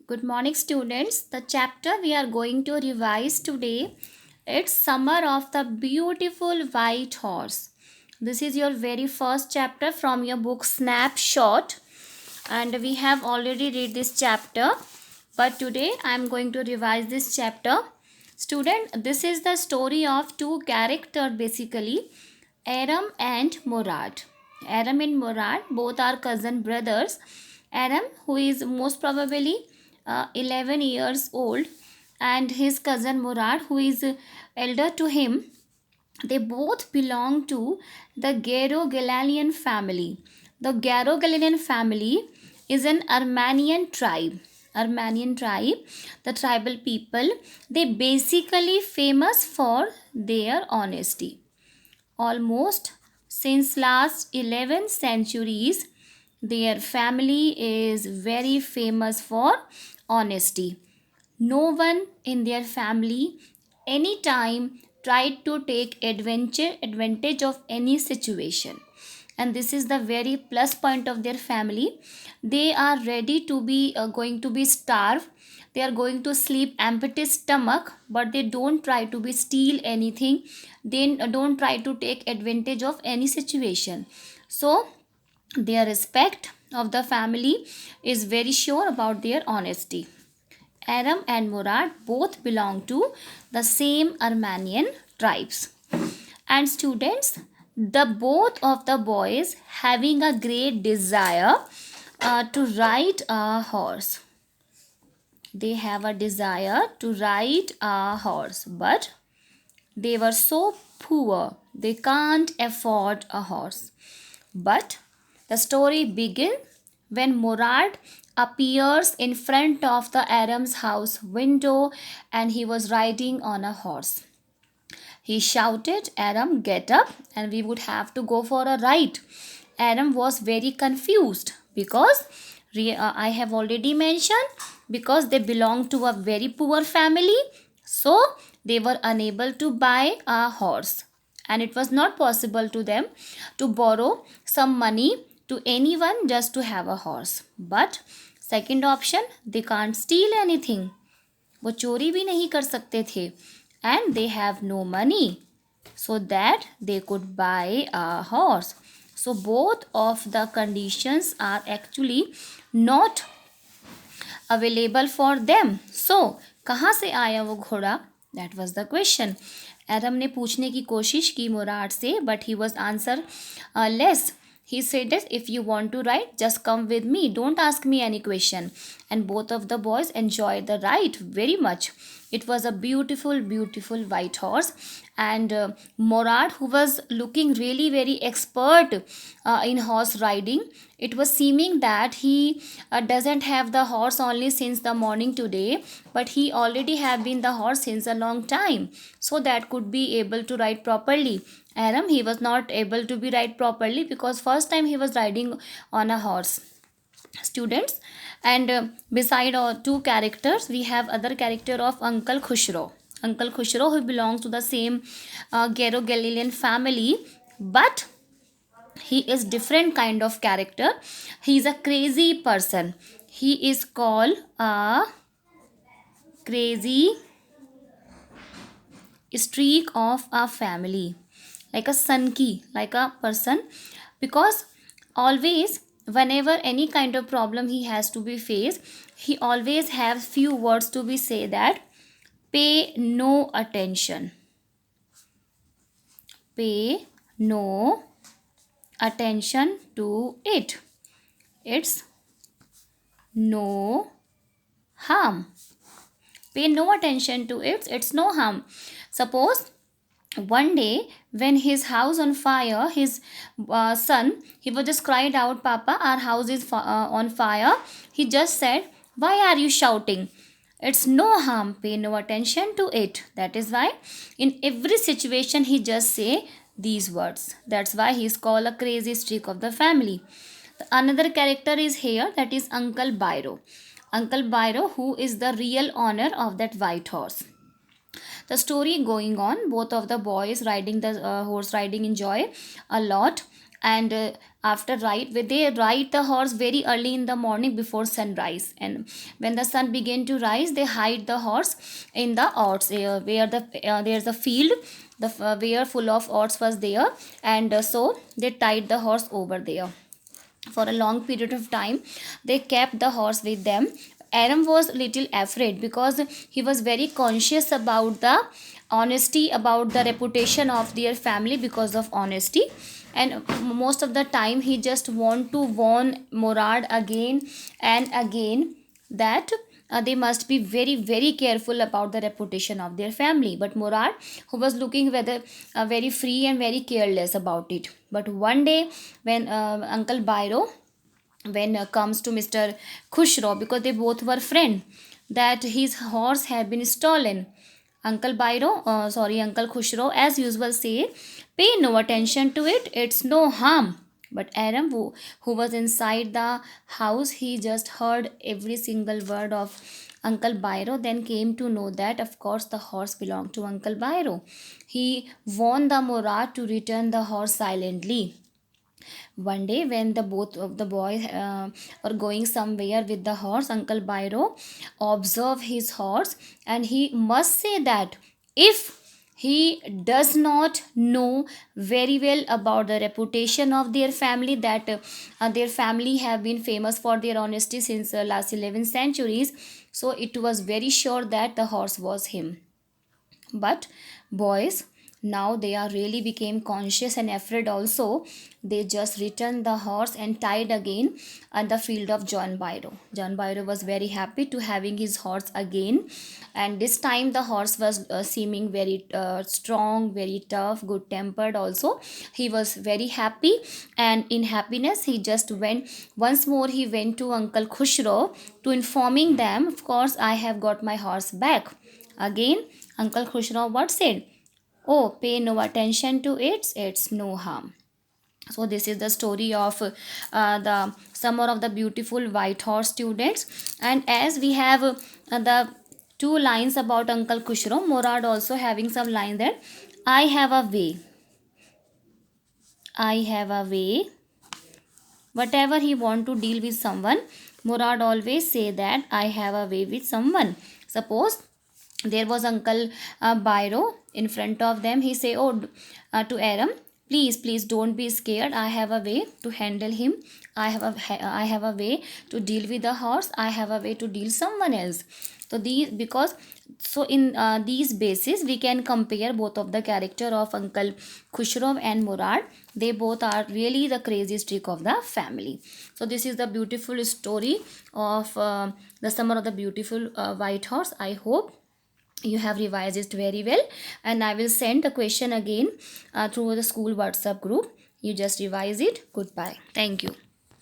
Good morning, students. The chapter we are going to revise today, it's Summer of the Beautiful White Horse. This is your very first chapter from your book Snapshot, and we have already read this chapter, but today I am going to revise this chapter. Student, this is the story of two characters basically, Aram and Murad. Aram and Murad both are cousin brothers. Aram, who is most probably 11 years old, and his cousin Murad, who is elder to him, they both belong to the Garo-Galalian family. The Garo-Galalian family is an Armenian tribe. Armenian tribe, the tribal people, they basically famous for their honesty. Almost since last 11 centuries, their family is very famous for honesty. No one in their family anytime tried to take advantage of any situation, and this is the very plus point of their family. They are ready to be going to be starved. They are going to sleep empty stomach, but they don't try to be steal anything. They don't try to take advantage of any situation. So their respect of the family is very sure about their honesty. Aram and Murad both belong to the same Armenian tribes. And students, the both of the boys having a great desire to ride a horse. They have a desire to ride a horse, but they were so poor they can't afford a horse. But the story begins when Murad appears in front of the Aram's house window and he was riding on a horse. He shouted, Aram, get up, and we would have to go for a ride. Aram was very confused because I have already mentioned, because they belong to a very poor family, so they were unable to buy a horse, and it was not possible to them to borrow some money to anyone just to have a horse. But second option, they can't steal anything. वो चोरी भी नहीं कर सकते थे, and they have no money so that they could buy a horse. So both of the conditions are actually not available for them. So कहाँ से आया वो घोड़ा? That was the question. एरम ने पूछने की कोशिश की मुराद से, but he was answer less. He said that if you want to ride, just come with me. Don't ask me any question. And both of the boys enjoyed the ride very much. It was a beautiful, beautiful white horse. And Morad, who was looking really very expert in horse riding, it was seeming that he doesn't have the horse only since the morning today, but he already have been the horse since a long time, so that could be able to ride properly. Aram, he was not able to be ride properly because first time he was riding on a horse. Students, and beside two characters, we have other character of Uncle Khushro. Uncle Khushro, who belongs to the same Garo-Galilean family, but he is different kind of character. He is a crazy person. He is called a crazy streak of a family, like a sanki, like a person, because always whenever any kind of problem he has to be faced, he always has few words to be say that pay no attention, pay no attention to it, it's no harm. Pay no attention to it, it's no harm. Suppose one day when his house on fire, his son, he was just cried out, Papa, our house is on fire. He just said, why are you shouting? It's no harm, pay no attention to it. That is why in every situation he just say these words. That's why he is called a crazy streak of the family. Another character is here, that is Uncle Byro. Uncle Byro, who is the real owner of that white horse. The story going on, both of the boys riding the horse riding enjoy a lot, and after they ride the horse very early in the morning before sunrise, and when the sun began to rise, they hide the horse in the oats, where there's a field, where full of oats was there, and so they tied the horse over there. For a long period of time they kept the horse with them. Aram was little afraid because he was very conscious about the honesty, about the reputation of their family because of honesty, and most of the time he just want to warn Murad again and again that they must be very very careful about the reputation of their family. But Murad, who was looking whether very free and very careless about it. But one day when Uncle Byro, when comes to Mr. Khushro, because they both were friends, that his horse had been stolen. Uncle Khushro, as usual, say, pay no attention to it, it's no harm. But Aram, who was inside the house, he just heard every single word of Uncle Byro, then came to know that, of course, the horse belonged to Uncle Byro. He warned the Murad to return the horse silently. One day, when the both of the boys are going somewhere with the horse, Uncle Byro observe his horse, and he must say that if he does not know very well about the reputation of their family, that their family have been famous for their honesty since last 11 centuries, so it was very sure that the horse was him. But boys, now they are really became conscious and afraid also. They just returned the horse and tied again at the field of John Byro. John Byro was very happy to having his horse again, and this time the horse was seeming very strong, very tough, good tempered also. He was very happy, and in happiness he just went once more. He went to Uncle Khushro to informing them, of course I have got my horse back. Again, Uncle Khushro what said? Oh, pay no attention to it, it's no harm. So this is the story of the Summer of the Beautiful White Horse, students. And as we have the two lines about Uncle Khushro, Murad also having some lines there. I have a way. I have a way. Whatever he want to deal with someone, Murad always say that I have a way with someone. Suppose there was Uncle Byro in front of them. He say, oh, to Aram, please don't be scared. I have a way to handle him. I have a way to deal with the horse. I have a way to deal someone else. So these, because so in these basis we can compare both of the character of Uncle Khushro and Murad. They both are really the crazy streak of the family. So this is the beautiful story of the Summer of the Beautiful White Horse. I hope you have revised it very well, and I will send the question again through the school WhatsApp group. You just revise it. Goodbye. Thank you.